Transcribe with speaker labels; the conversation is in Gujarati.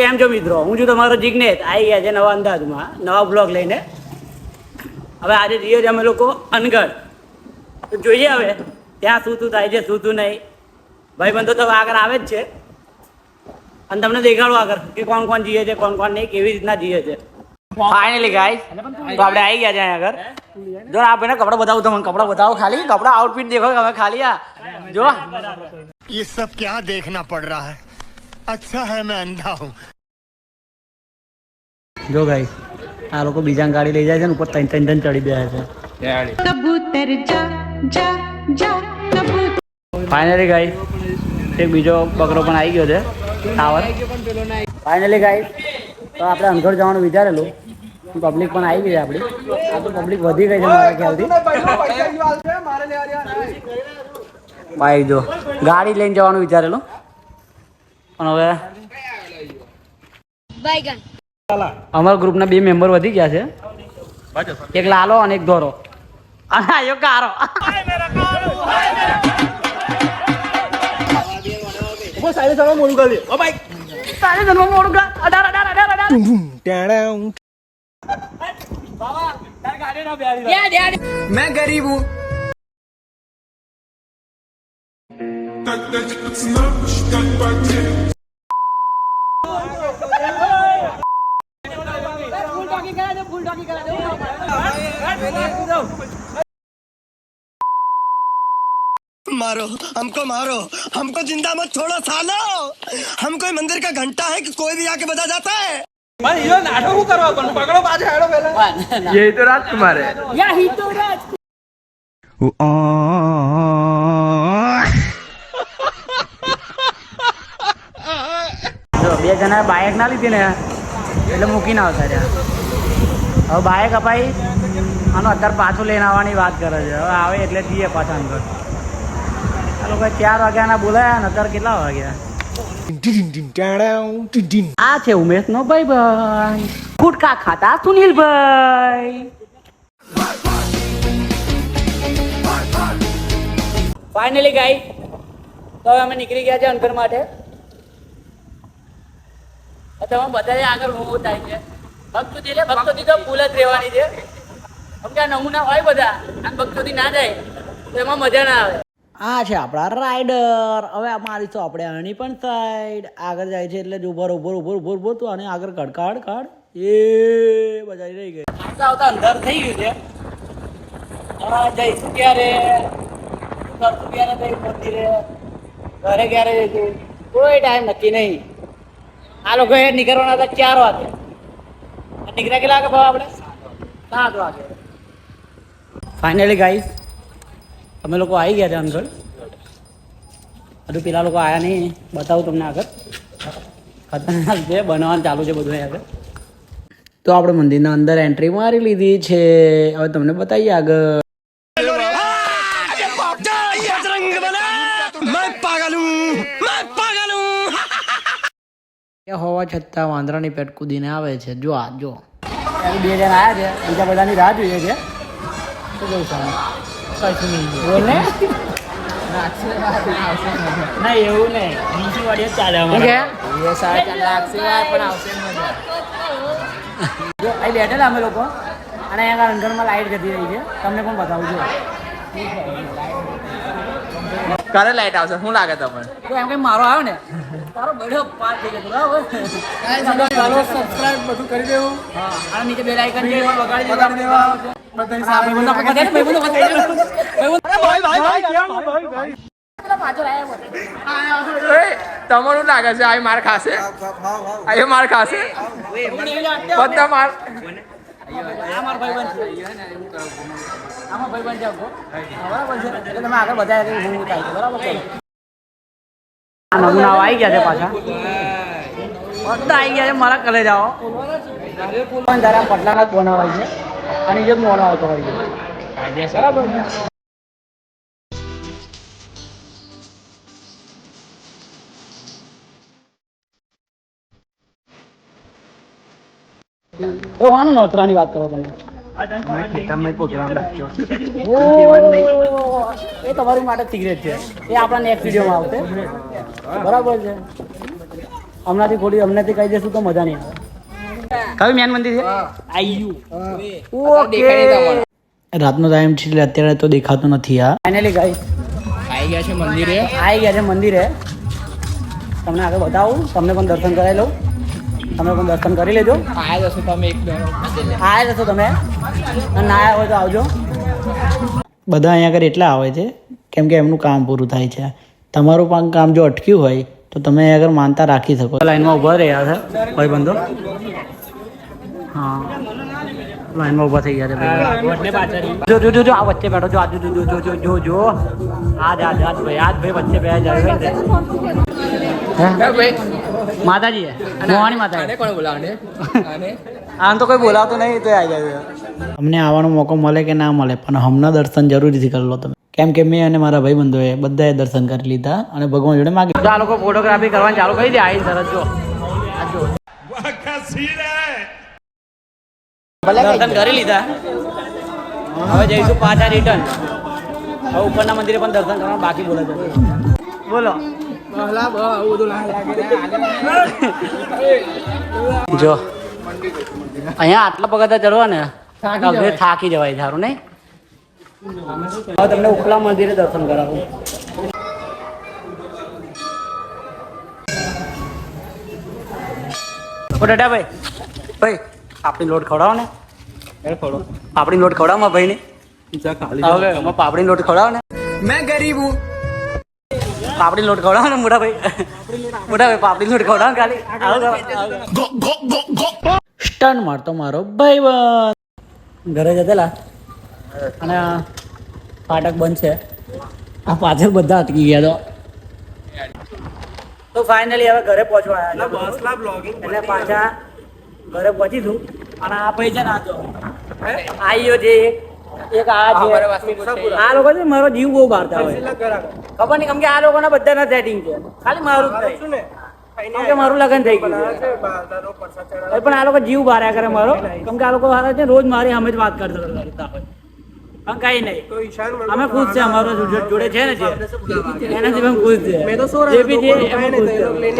Speaker 1: કેમ છો મિત્રો? હું છું તમારો જિગ્નેશ. આવી ગયા છે નવા અંદાજમાં નવા બ્લોગ લઈને. હવે આજે જઈએ છીએ અમે લોકો અનગઢ. તો જોઈએ હવે ત્યાં શું થાય છે, શું નહીં. ભાઈબંધો તો આગળ આવે જ છે અને તમને દેખાડો આગળ કે કોણ કોણ જઈએ છે, કોણ કોણ નહીં, કેવી રીતના જઈએ છે. ફાઇનલી ગાઈસ તો આપણે આવી ગયા છે આગળ. જો આ ભાઈને કપડા બતાવું, તમને કપડા બતાવો, ખાલી કપડા આઉટફિટ દેખો હવે ખાલી. આ જો
Speaker 2: ये सब क्या देखना पड़ रहा है? अच्छा है मैं अंधा हूँ.
Speaker 1: જો ગાઈસ આ લોકો બીજા ગાડી લઈ જાય છે ને ઉપર ત્રણ ત્રણ ચડી ગયા છે. કબૂતર જા જા જા કબૂતર. ફાઇનલી ગાઈસ એક બીજો બકરો પણ આવી ગયો છે ટાવર. ફાઇનલી ગાઈસ તો આપણે અનગઢ જવાનું વિચારેલું, પબ્લિક પણ આવી ગઈ છે આપણી. આ તો પબ્લિક વધી ગઈ છે મારા ખ્યાલથી. ભાઈ જો ગાડી લઈને જવાનું વિચારેલું પણ હવે અમારા ગ્રુપના 2 મેમ્બર વધી ગયા છે, એક લાલો અને એક ધોરો. અને આયો કારો.
Speaker 3: मैं गरीब हूँ.
Speaker 2: मारो हमको जिंदा मत छोड़ो सालो. हम कोई मंदिर का घंटा है कि कोई भी आके बजा जाता है.
Speaker 3: પણ હીરો નાટો શું કરવા પણ પકડો પાછો હેડો પહેલા. ये तो राजकुमार है.
Speaker 1: યા હી તો રાજ. જો 2 જણા બાઇક ના લીધી ને એટલે મૂકીને આવતા રહ્યા. હવે બાઇક અપાઈ આનો અત્યારે પાછું લઈને આવવાની વાત કરે છે. હવે આવે એટલે જઈએ પાછા અંદર. આ લોકો 4 વાગ્યાના બોલાયા ને અત્યારે કેટલા વાગ્યા? આ છે ઉમેશ નો ભાઈ ગુટકા ખાતા સુનિલભાઈ. ફાઇનલી ગાઈસ તો હવે અમે નીકળી ગયા છે અનગઢ માટે. તમે બધા આગળ હું થાય છે ભક્તોથી તો ફૂલ જ રહેવાની છે. કેમ કે આ નમૂના હોય બધા અને ભક્તોથી ના જાય તો એમાં મજા ના આવે. આ છે આપણા રાઈડર. હવે મારીશું આપણે આની પણ સાઈડ આગળ જાય છે એટલે ઉભો તો આને આગળ કાઢ એ બધા રહી ગઈ. આવતા અંધાર થઈ ગયું છે. જઈશું ક્યારે, કરશું ક્યારે, જઈ મંદિરે ઘરે ક્યારે જઈશું કોઈ ટાઈમ નક્કી નહીં. આ લોકો નીકળવાના હતા 4 વાગે. નીકળ્યા કેટલા વાગે ભાવ આપણે? 7 વાગે. ફાઇનલી ગાઈસ અમે લોકો આવી ગયા છે અનગઢ. હજુ પેલા લોકો આવ્યા નહીં, બતાવું તમને આગળ. ખતરનાક છે, બનાવવાનું ચાલુ છે બધું આગળ. તો આપણે મંદિરના અંદર એન્ટ્રી મારી લીધી છે. હવે તમને બતાવીએ આગળ. હોવા છતાં વાંદરાની પેટ કૂદીને આવે છે. જો 2 જણા આવ્યા છે, બીજા બધાની રાહ જોઈએ છે. શું કહું છું? કશું નહીં બોલ ને. ના એવું નહીં, બીજી વાળી ચાલે અમારે. જો અહીં બેઠેલા અમે લોકો અને અહીંયા અનગઢમાં લાઈટ જતી રહી છે. તમને પણ બતાવું છું.
Speaker 3: ક્યારે લાઈટ આવશે શું લાગે તમને?
Speaker 1: તો એમ કઈ મારો આવ્યો ને તારો બેડો પાર થઈ જતો. બરાબર, સબસ્ક્રાઇબ બધું કરી દેવું. હા, અને નીચે બેલ આઇકન છે એમાં વગાડી દેવા.
Speaker 3: તમારું લાગે છે આ માર ખાશે? આ માર ખાશે બધા માર.
Speaker 1: આમાં ભાઈબંધ છે, બરાબર છે. એટલે તમે આગળ બધા હું થાય બરાબર. આ નમૂના આવી ગયા છે પાછા, બધા આવી ગયા છે. મારા કલે જાઓ જરા પટલાના જ બનાવાય છે અને એ જ મોડો આવતો હોય છે. બરાબર. તો વાનો નોતરાની વાત કરો તમે. એ તમારી માટે સિગરેટ છે, એ આપણા નેક્સ્ટ વિડીયોમાં આવશે. બરાબર છે. હમણાંથી ખોલી હમણાંથી કહી દેશું તો મજા નહીં આવે કયું મેન મંદિર છે આયુ ઓકે રાતનો ટાઈમ છે એટલે અત્યારે તો દેખાતું નથી આ ફાઇનલી ગાઈસ
Speaker 3: આવી ગયા છે મંદિરે.
Speaker 1: આવી ગયા છે મંદિરે તમને આગળ બતાવું તમને પણ દર્શન કરાવી લઉં તમે પણ દર્શન કરી લેજો
Speaker 3: આયા જશો તમે એક બે
Speaker 1: આવ્યા જશો તમે અને ના આવ્યા હોય તો આવજો બધા અહીંયા આગળ એટલા આવે છે કેમ કે એમનું કામ પૂરું થાય છે તમારું પણ કામ જો અટક્યું હોય તો તમે અહીંયા આગળ માનતા રાખી શકો લાઈનમાં ઊભા રહ્યા છે ભાઈ બંધો હા લાઈનમાં ઊભા થઈ ગયા છે જો જો જો જો આ વચ્ચે બેઠો જો આજુ જો જો જો જો જો આજ ભાઈ વચ્ચે બે જાય માતાજી મોહાણી માતા
Speaker 3: આને કોણ બોલાવે આને
Speaker 1: આમ તો કોઈ બોલાવતું નહીં તો આવી જાય અમને આવવાનો મોકો મળે કે ના મળે પણ હમણાં દર્શન જરૂરથી કરી લો તમે કેમ કે મેં અને મારા ભાઈ બંધુએ બધાએ દર્શન કરી લીધા અને ભગવાન જોડે માગી આ લોકો ફોટોગ્રાફી કરવાની ચાલુ કરી દે આવી સરસ જો દર્શન કરી લીધા હવે જઈશું પાછા રિટર્ન હવે ઉપરના મંદિરે પણ દર્શન કરવાનું બાકી બોલે છે બોલો જો અહીંયા આટલા પગથિયા ચડવા ને થાકી જવાય સારું નહીં હવે તમને ઉપલા મંદિરે દર્શન કરાવું ડટા ભાઈ ભાઈ આપણી લોટ ખવડાવો ને પાપડી લોટ ખવડાવો મારા ભાઈ ને પાપડી લોટ ખવડાવો ને
Speaker 2: मैं गरीब हूँ
Speaker 1: પાપડી લોટ ખવડાવો ને મોટા ભાઈ પાપડી લોટ ખવડાવો ખાલી સ્ટન મારતો મારો ભાઈ ઘરે જતેલા અને ફાટક બંધ છે આ પાછળ બધા અટકી ગયા તો ફાઇનલી હવે ઘરે પહોંચવા આવ્યા એટલે પાછા ઘરે પહોંચીશું અને આ ભાઈ છે ને આયો જે એક આ છે આ લોકો છે મારો જીવ બહુ બહારતા હોય ખબર નહીં કેમ કે આ લોકોના બધાના સેટિંગ છે ખાલી મારું જ નહીં કેમ કે મારું લગ્ન થઈ ગયું પણ આ લોકો જીવ બહાર્યા કરે મારો કેમ કે આ લોકો હારા છે રોજ મારી અમે જ વાત કરતા હોય પણ કઈ નહીં અમે ખુશ છે અમારો જોડે છે ને જે એનાથી પણ ખુશ છે જે બી છે એમાં ખુશ છે